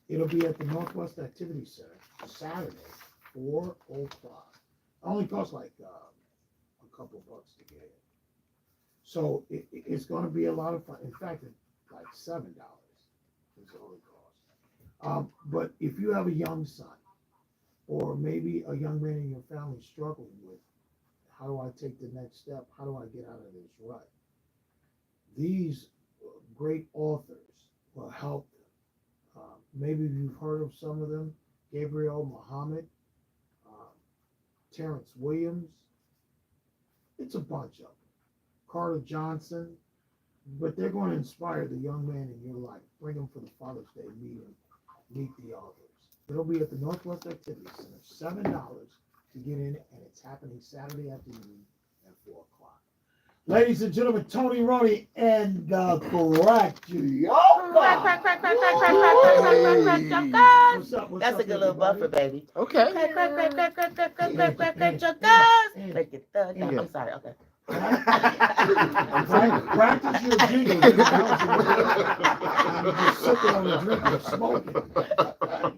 It'll be at the Northwest Activity Center Saturday, 4 o'clock. Only costs like a couple bucks to get in. So it's going to be a lot of fun. In fact, it's like $7 is all it costs. But if you have a young son, or maybe a young man in your family struggling with, how do I take the next step? How do I get out of this rut? These great authors will help them. Maybe you've heard of some of them: Gabriel Muhammad, Terrence Williams. It's a bunch of them. Carter Johnson. But they're going to inspire the young man in your life. Bring them for the Father's Day meeting. Meet the authors. It'll be at the Northwest Activity Center, $7 to get in, and it's happening Saturday afternoon at 4 o'clock. Ladies and gentlemen, Tony Roney and the Crack What's up? That's a good little buffer, baby. Okay. Make it thug. I'm sorry. Okay. Practice your jingle. I'm just sipping on a drink and smoking.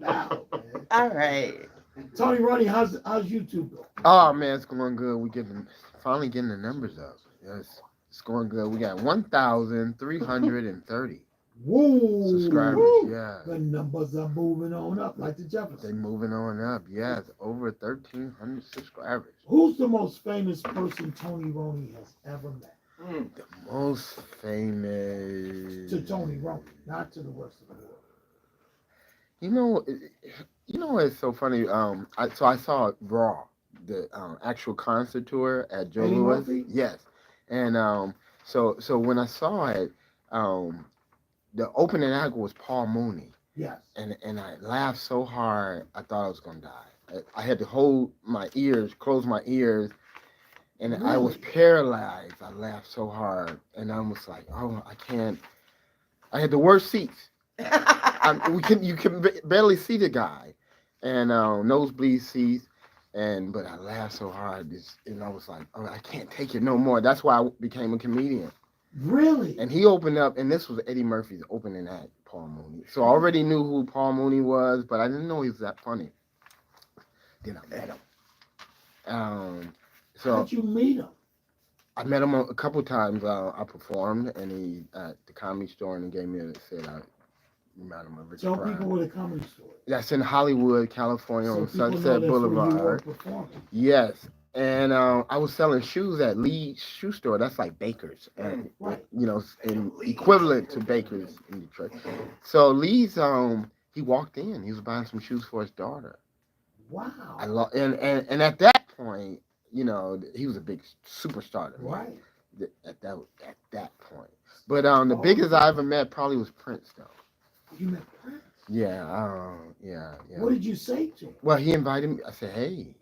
Now, all right. Tony Roney, how's YouTube going? Oh man, it's going good. Finally getting the numbers up. Yes, it's going good. We got 1,330 subscribers. Woo. Yeah. The numbers are moving on up like the They're Jeffersons. moving on up. Yes, over 1,300 subscribers. Who's the most famous person Tony Roney has ever met? The most famous. To Tony Roney, not to the rest of the world. You know what's so funny? I saw Raw, the actual concert tour at Joe Eddie Louis. Murphy? Yes, and so when I saw it, the opening act was Paul Mooney. Yes. And I laughed so hard I thought I was gonna die. I had to hold my ears, close my ears, and I was paralyzed. I laughed so hard, and I was like, oh, I can't. I had the worst seats. You can barely see the guy, and nosebleed seats, but I laughed so hard, and I was like, oh, I can't take it no more. That's why I became a comedian. Really? And he opened up, and this was Eddie Murphy's opening act, Paul Mooney. So I already knew who Paul Mooney was, but I didn't know he was that funny. Then I met him. How'd you meet him? I met him a couple times. I performed, and he at the Comedy Store, and he gave me I met him at Richard Tell Pryor. people where the Comedy Store is. That's in Hollywood, California, So on people know Sunset that's where you were Boulevard. performing. Yes. And I was selling shoes at Lee's shoe store. That's like Baker's, and Right. equivalent to Baker's in Detroit. So Lee's, he walked in. He was buying some shoes for his daughter. Wow. And at that point, he was a big superstar to me. Right. At that point. But the biggest I ever met probably was Prince, though. You met Prince? Yeah. What did you say to him? Well, he invited me. I said, hey.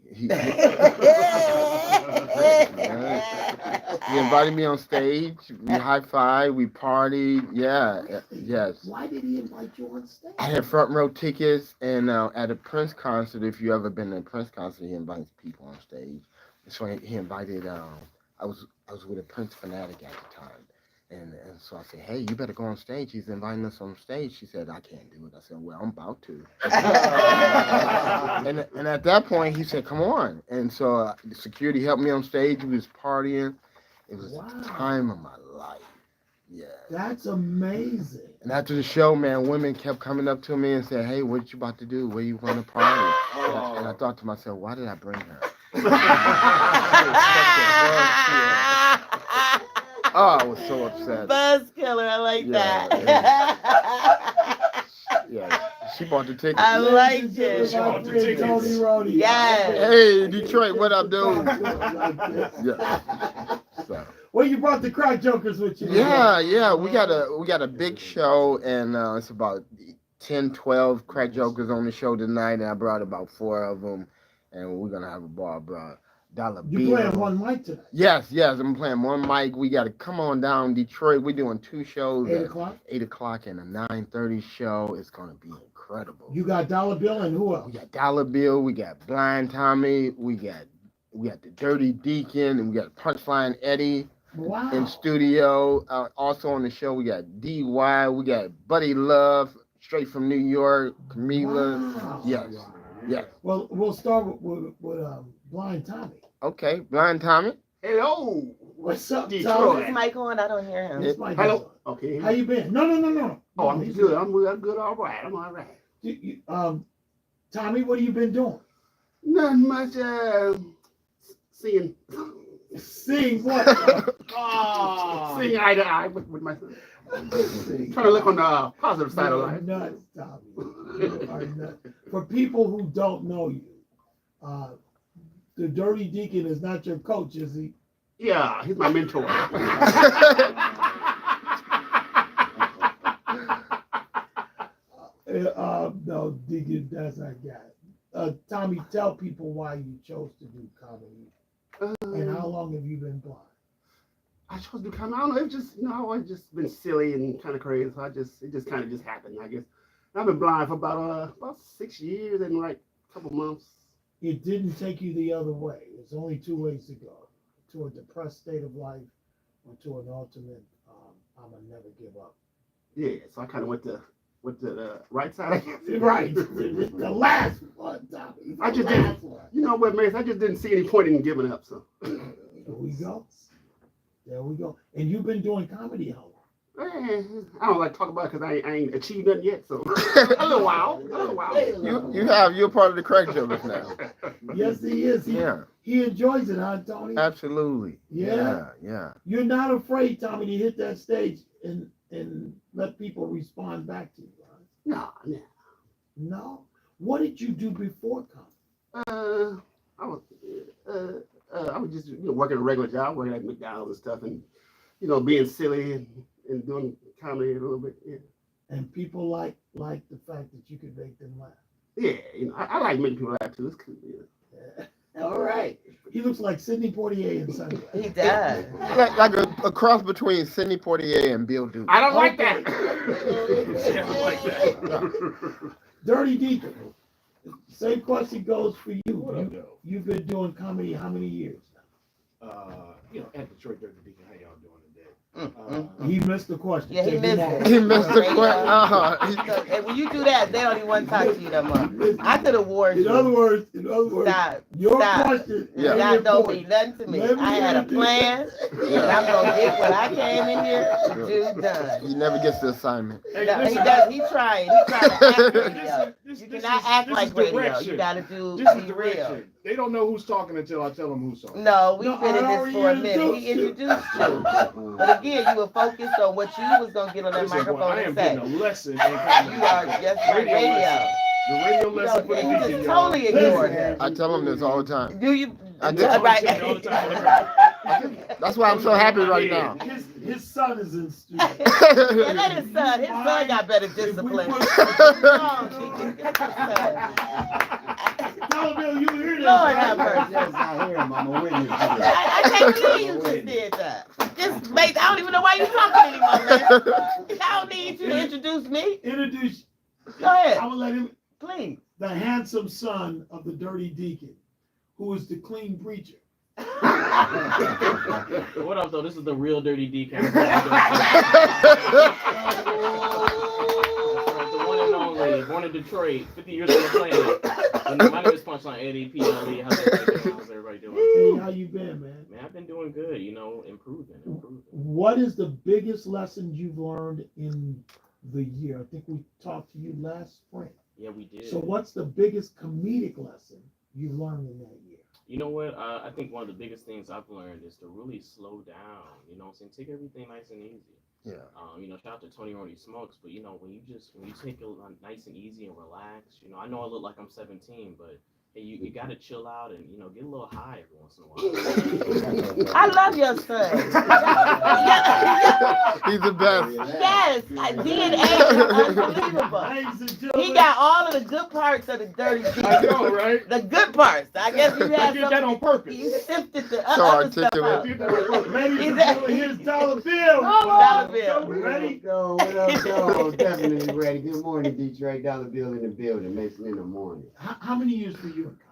He invited me on stage. We high-fived. We partied. Yeah. Yes. Why did he invite you on stage? I had front row tickets, and at a Prince concert, if you ever been to a Prince concert, he invites people on stage. So he invited. I was with a Prince fanatic at the time. And so I said, hey, you better go on stage. He's inviting us on stage. She said, I can't do it. I said, well, I'm about to. and at that point, he said, come on. And so the security helped me on stage. We was partying. It was the time of my life. Yeah. That's amazing. And after the show, man, women kept coming up to me and saying, hey, what you about to do? Where you want to party? And I thought to myself, why did I bring her? Oh, I was so upset. Buzz killer, I like that. Yeah, she bought the ticket. I liked it. She bought the ticket. Tony Roney. Yes. Hey, Detroit, what up, dude? Yeah. So. Well, you brought the crack jokers with you. Yeah. We got a big show, and it's about 10, 12 crack jokers on the show tonight, and I brought about 4 of them, and we're gonna have a ball, bro. You playing one mic tonight? Yes, I'm playing one mic. We got to come on down Detroit. We're doing 2 shows. 8 o'clock? 8 o'clock and a 9:30 show. It's going to be incredible. You got Dollar Bill and who else? We got Dollar Bill. We got Blind Tommy. We got the Dirty Deacon. And we got Punchline Eddie in studio. Also on the show, we got DY. We got Buddy Love, straight from New York, Camila. Wow. Yes. Yes. Well, we'll start with Blind Tommy. Okay, Blind Tommy. Hello. What's up, Detroit. Tommy? Is his mic on? I don't hear him. This mic is Hello. on. Okay. How you been? No. Oh, I'm he's good. I'm good. All right. I'm all right. Tommy, what have you been doing? Nothing much. Seeing Seeing what? seeing eye to eye with my son. Trying to look on the positive side of life. Nuts, Tommy. You are nuts. For people who don't know you, the Dirty Deacon is not your coach, is he? Yeah, he's my mentor. No, Deacon, that's not guy. Tommy, tell people why you chose to do comedy and how long have you been blind? I chose to come. I don't know. It just, I've just been silly and kind of crazy. So it just kind of just happened, I guess. I've been blind for about 6 years and like a couple months. It didn't take you the other way. There's only two ways to go: to a depressed state of life, or to an ultimate, I'm gonna never give up. Yeah, so I kind of went to the right side. I guess. Right, the last one, Tommy. I just The didn't. last one. You know what, Mace? I just didn't see any point in giving up. So. There we go. There we go. And you've been doing comedy how long? I don't like to talk about it because I ain't achieved nothing yet. So a little while. You're part of the crack jokers now. Yes, he is. He enjoys it, huh, Tony? Absolutely. Yeah? Yeah. You're not afraid, Tommy, to hit that stage and let people respond back to you, right? No. No? What did you do before comedy? I was just working a regular job, working at McDonald's and stuff, and being silly and doing comedy a little bit. Yeah. And people like the fact that you could make them laugh. Yeah, I like making people laugh too. It's cool. Yeah. All right. He looks like Sidney Poitier in Sunday. He does. Like a cross between Sidney Poitier and Bill Duke. I don't like that. I don't like that. Dirty Deacon. Same question goes for you. What up, though? You've been doing comedy how many years At Detroit Dirty Deacon, how y'all doing today? now? He missed the question. Yeah, he Take missed him it. off. He missed the Radio. question. And when you do that, they don't even want to talk to you no more. I could have warned In you. other words, Stop. your Stop. question. Yeah. Y'all don't mean nothing to me. Let me I had a introduce- plan, and I'm gonna get what I came in here to do done. He never gets the assignment. Hey, No, he listen, does. He trying. He trying to act radio. this You is- cannot this act is like radio. direction. You gotta do This is be real. direction. They don't know who's talking until I tell them who's talking. No, we've No, been in I this for a already minute. He introduced introduced you. But again, you were focused on what you was gonna get on that Listen, boy, microphone I am and getting a say. lesson in comedy. You are just like radio. lesson. The radio You lesson for the know, you deacon, just y'all. totally ignored him. I tell him this all the time. Do you? I do. Right. I tell you all the time. That's why I'm so happy right now. His son is in studio. Yeah, let his son. His son got better discipline. Tell him you hear this. Lord have mercy. Yes, I hear him. I'm a witness. I can't believe you just did that. Just mate, I don't even know why you talking anymore, man. I don't need you to introduce me. Introduce. Go ahead, I'm gonna let him. please. The handsome son of the Dirty Deacon, who is the clean preacher. What up, though? This is the real Dirty Deacon. The one and only, born in Detroit, 50 years on the planet. My name is Punchline Eddie, PLE. How's everybody doing? Hey, how you been, man? Man, I've been doing good, improving. What is the biggest lesson you've learned in the year? I think we talked to you last spring. Yeah, we did. So what's the biggest comedic lesson you've learned in that year? You know what? I think one of the biggest things I've learned is to really slow down. You know what I'm saying? Take everything nice and easy. Yeah. Shout out to Tony Roney Smokes, but when you take it nice and easy and relax, I know I look like I'm 17, but hey, you gotta chill out and get a little high every once in a while. I love your son. He's the best. Yes, DNA is unbelievable. Ladies and He gentlemen, got all of the good parts of the Dirty I Deacon. know, right? The good parts. I guess you I had did that on purpose. You sifted the So other stuff articulate. out. Did that on purpose. ladies and Is that- gentlemen, here's Dollar Bill. Dollar Bill. Ready? What up, though? Definitely ready. Good morning, Detroit. Dollar Bill in the building. Mason in the morning. How many years for you in comedy?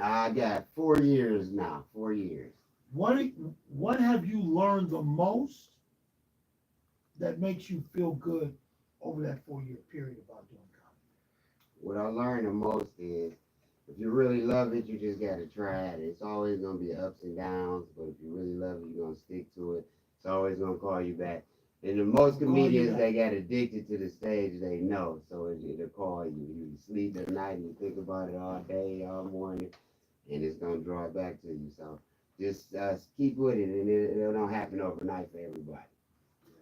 I got 4 years now. 4 years. What have you learned the most that makes you feel good over that 4-year period about doing comedy? What I learned the most is if you really love it, you just gotta try it. It's always gonna be ups and downs, but if you really love it, you're gonna stick to it. It's always gonna call you back. And the most Call you comedians back. that got addicted to the stage, they know. So it'll call you. You sleep at night and you think about it all day, all morning, and it's gonna draw it back to you. So just keep with it, and it don't happen overnight for everybody.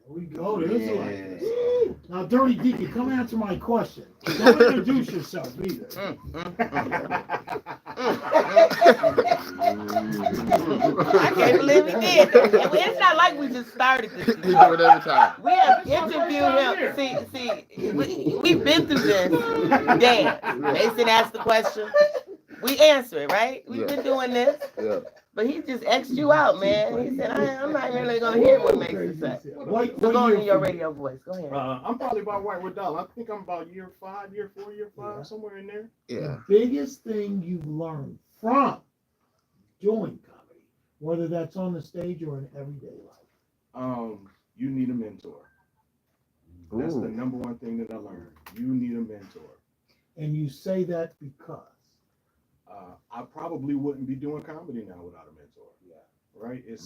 There we go. There's Yeah. like now, Dirty Deacon, come answer my question. Don't introduce yourself either. I can't believe he did. And it's not like we just started this. He do it every time. We have interviewed him. See, we've been through this. Dan, Mason asked the question. We answer it, right? We've been doing this. Yeah. But he just X'd you out, man. He said, I'm not really going to hear what Mason said. So go in your radio voice. Go ahead. I'm probably about right with Dollar. I think I'm about year 5, year 4, year 5, Yeah. somewhere in there. Yeah. The biggest thing you've learned from doing comedy, whether that's on the stage or in everyday life. You need a mentor. That's the Ooh. number one thing that I learned. You need a mentor. And you say that because. I probably wouldn't be doing comedy now without a mentor. Yeah. Right? It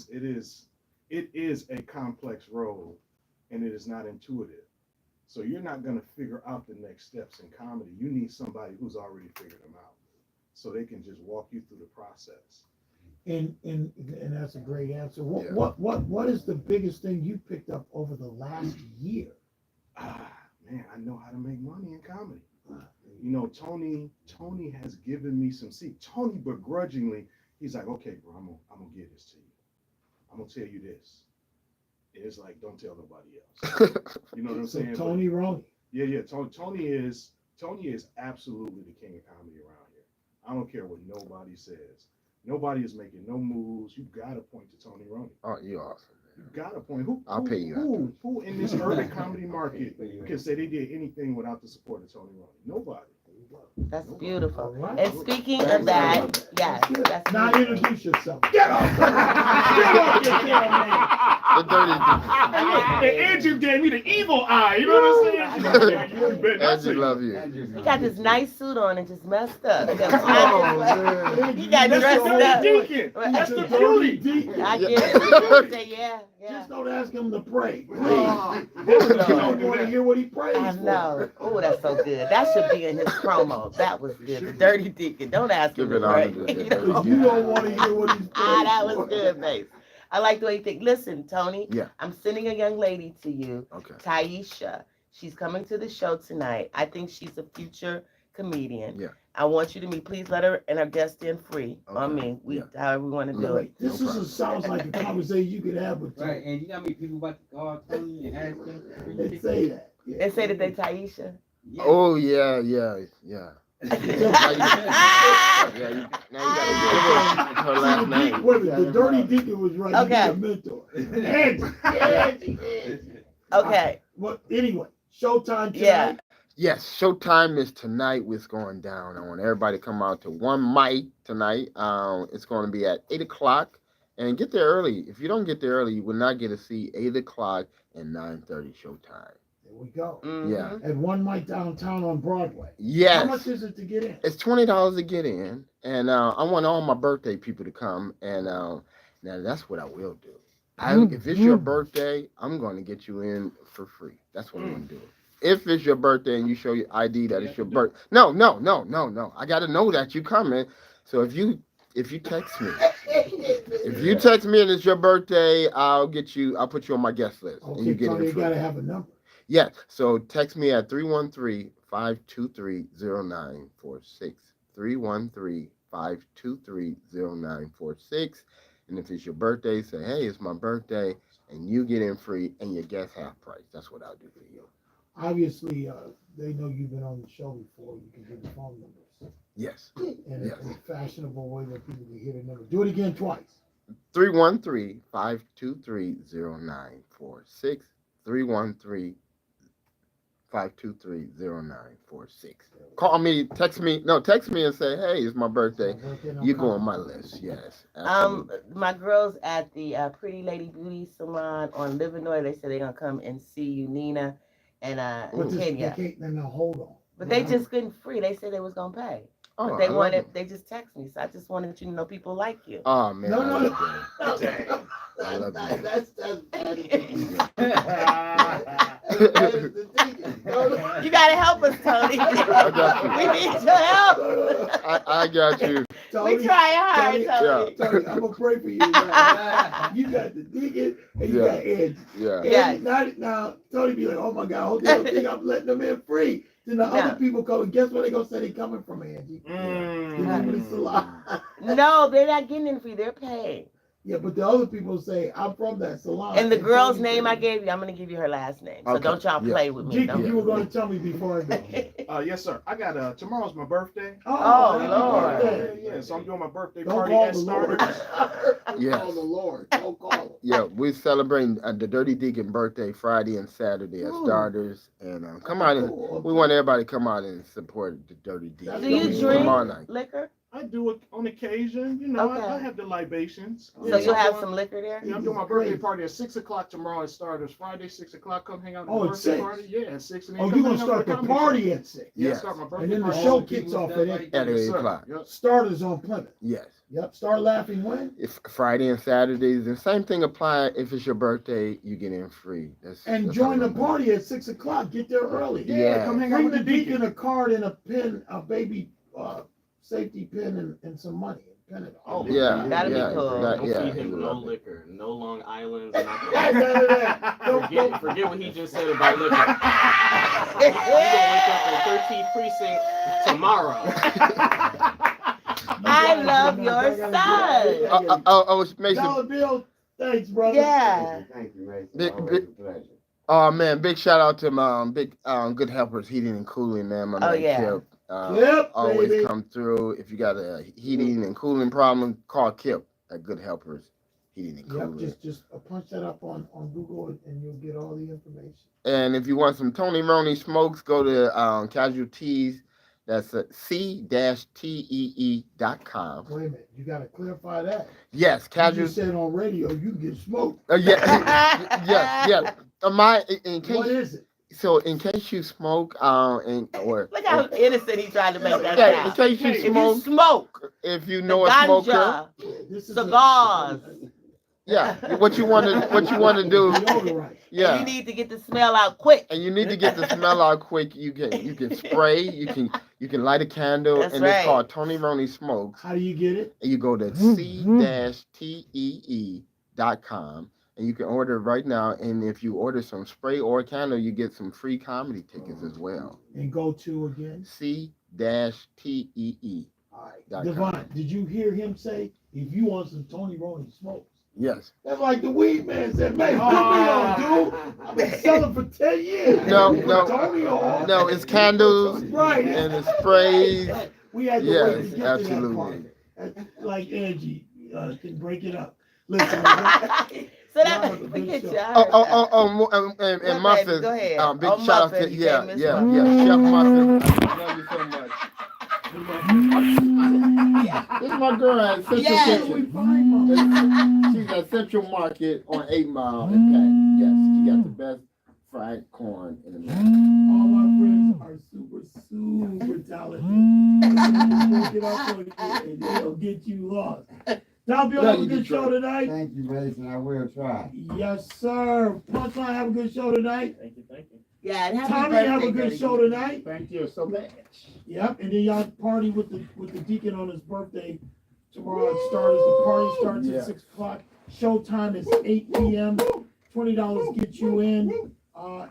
is a complex role, and it is not intuitive. So you're not going to figure out the next steps in comedy. You need somebody who's already figured them out, so they can just walk you through the process. And that's a great answer. Yeah. What is the biggest thing you picked up over the last year? Man, I know how to make money in comedy. You know, Tony has given me some. See, Tony begrudgingly, he's like, okay, bro, I'm gonna give this to you. I'm gonna tell you this. It's like, don't tell nobody else. You know what I'm So saying? Tony Roney. Yeah. Tony is absolutely the king of comedy around here. I don't care what nobody says. Nobody is making no moves. You gotta point to Tony Roney. Oh, you're awesome. You gotta point. I'll pay you Who in this urban comedy market can say they did anything without the support of Tony Roney? Nobody. That's beautiful. All right. And speaking of that, yes, that's Now beautiful. introduce yourself. Get off! Get off your damn name. The dirty And Andrew gave me the evil eye. You know what I'm saying? You better not Andrew say love you. He got this nice suit on and just messed up. Oh, man. He got That's dressed the up. dirty deacon. That's the Dirty beauty. Deacon. I get it. He said, yeah. Just don't ask him to pray. Please. Oh, You Lord. don't want to hear what he prays I for. know. Oh, that's so good. That should be in his promo. That was good. The dirty deacon. Don't ask him Give to it pray. honor to the You dirty know? You don't want to hear what he's praying That was for. good, Mace. I like the way you think. Listen, Tony. Yeah. I'm sending a young lady to you, Okay. Taisha. She's coming to the show tonight. I think she's a future comedian. Yeah. I want you to meet. Please let her and her guest in free on Okay. me. Yeah. However we want to do it. This sounds like a conversation you could have with Right, Tony. and you got me people about to call Tony and ask him. They say that. Yeah. They say that they Taisha. Yeah. Oh yeah. Ah! Yeah. Now you gotta give her last name. Wait a minute, the dirty deacon was right. Okay. He need a mentor. Angie. Okay. Well, anyway, showtime tonight. Yeah. Yes, showtime is tonight. What's going down? I want everybody to come out to one mic tonight. It's going to be at 8:00, and get there early. If you don't get there early, you will not get to see 8:00 and 9:30 showtime. There we go. Mhm. Yeah. At one mic downtown on Broadway. Yes. How much is it to get in? It's $20 to get in, and I want all my birthday people to come. And now that's what I will do. If it's your birthday, I'm going to get you in for free. That's what I'm going to do. If it's your birthday and you show your ID that it's your birthday, no. I got to know that you coming. So if you text me, and it's your birthday, I'll put you on my guest list, and you Okay, get Tony, it you free. gotta have a number. Yeah, so text me at 313-523-0946. 313-523-0946. And if it's your birthday, say, hey, it's my birthday, and you get in free, and your guest half price. That's what I'll do for you. Obviously, they know you've been on the show before. You can give the phone numbers. Yes. In Yes. a fashionable way that people can hear the number. Do it again twice. 313-523-0946. 313-523-0946. Call me, text me and say, hey, it's my birthday. You go on my list. Yes. Absolutely. My girls at the Pretty Lady Beauty Salon on Livernois, they said they're gonna come and see you, Nina and But they Kenya. can't, then now hold on. But they just couldn't free. They said they was gonna pay. Oh, But they I love wanted. it. They just text me, so I just wanted you to know people like you. Oh man, No, I no, love no. that. I love that. You gotta help us, Tony. got you. We need your help. I got you. We try hard, Tony. Tony, I'm gonna pray for you. Man. You got the deacon and you Yeah. got Angie. Yeah. Yes. Now, Tony be like, oh my God, hope they don't think I'm letting them in free. Then the No. other people come, and guess what they gonna say they coming from, Angie? The name of the salon. No, they're not getting in free. They're paying. Yeah, but the other people say, I'm from that salon. And the girl's Tony name said- I gave you, I'm gonna give you her last name. So Okay, don't y'all yeah. play with me. Jiggy, Don't- you were gonna tell me before I go. Yes, sir. I got tomorrow's my birthday. Oh, happy Lord. birthday. Yeah, so I'm doing my birthday Don't party call at the Lord. Starters. Don't Yes. call the Lord. Don't call him. Yeah, we're celebrating the Dirty Deacon birthday Friday and Saturday at Ooh. Starters, and come out and Cool. we want everybody to come out and support the Dirty Deacon. Do you Come drink tomorrow night? liquor? I do it on occasion. You know, Okay. I have the libations. So you'll have I'm some liquor there? doing- Yeah, I'm doing my birthday party at 6 o'clock tomorrow at Starters. Friday, 6 o'clock. Come hang out at Oh, the at birthday 6? party. Yeah, at 6. And then Oh, come you're gonna hang out start at the comedy show. party at 6. Yeah, Yes. start my birthday And then the party. show kicks off at 8. At 8 Yes, sir. o'clock. Yep. Starters on Plymouth. Yes. Yep. Start laughing when? If Friday and Saturdays, the same thing apply. If it's your birthday, you get in free. And that's join how the it party at 6 o'clock. Get there early. Yeah. Come hang out Bring with the the deacon deacon. a card and a pin, a baby safety pin, and some money. Pin it. Oh, Yeah, That'd be yeah, cool. that- Don't yeah, feed him we no love it. liquor, no Long Island's, None nothing. of that. Don't- Forget what he just said about liquor. You're gonna wake up in 13th precinct tomorrow. I love your son. Oh, it's Mason. Dollar bill. Thanks, brother. Yeah. Thank you, Mason. Big- Always a pleasure. Oh man, big shout out to my big Good Helpers Heating and Cooling, man. My Oh, man yeah. Kip. Kip, Always baby. come through. If you got a heating and cooling problem, call Kip at Good Helpers Heating and Cooling. Yep, just punch that up on Google and you'll get all the information. And if you want some Tony Roney smokes, go to Casualties. That's c-tee.com. Wait a minute, you gotta clarify that. Yes, You Casual. just said on radio you can get smoked. Yeah, yeah. In What case, is it? so in case you smoke, or Look how innocent he tried to make that yeah, in sound. case you If you smoke, smoke, if you the know a smoker, ganja, This is cigars, yeah, what you want to do, Deodorant. yeah. and you need to get the smell out quick. And you need to get the smell out quick. You can spray. You can light a candle, That's and right. it's called Tony Roney Smokes. How do you get it? And you go to c-tee.com, and you can order it right now. And if you order some spray or a candle, you get some free comedy tickets as well. And go to again. c-tee. All right. .com. Devon, did you hear him say if you want some Tony Roney smokes? Yes. That's like the weed man said, man, put me on, dude. I've been selling for 10 years. No, Put no. Tony on. No, it's candles Right. and it's sprays. We had to wait Yes, to get to absolutely. that part. Like Angie can break it up. Listen, So that Y'all have a good forget show. you. And Go Muffin. ahead, go ahead. Big Oh, shout out Muffin, to you yeah, can't miss Chef Muffin. Muffin. I love you so much. This is my girl at Central Yes. Kitchen. She's at Central Market on 8 Mile in Patton. Yes, she got the best fried corn in America. all my friends are super talented. Break it up for you, and they'll get you lost. Tom, you have a good show tonight? Thank you, Mason. I will try. Yes, sir. Punchline, have a good show tonight. Thank you, thank you. Yeah, and happy Tommy, birthday, have a good Dirty show Deacon. tonight. Thank you so much. Yep, and then y'all party with the deacon on his birthday tomorrow. It starts. The party starts Yeah. at 6 o'clock. Showtime is 8 p.m. $20 gets you in.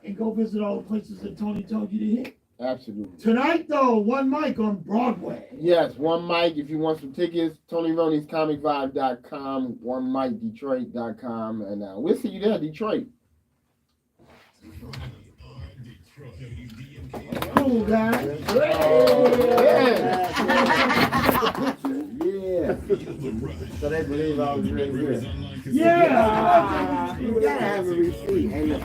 And go visit all the places that Tony told you to hit. Absolutely. Tonight, though, one mic on Broadway. Yes, one mic. If you want some tickets, TonyRoney'sComicVibe.com, OneMicDetroit.com, and we'll see you there, Detroit. Cool, guys. Yeah. So they believe I was really good. Yeah. You gotta have a receipt. Ain't no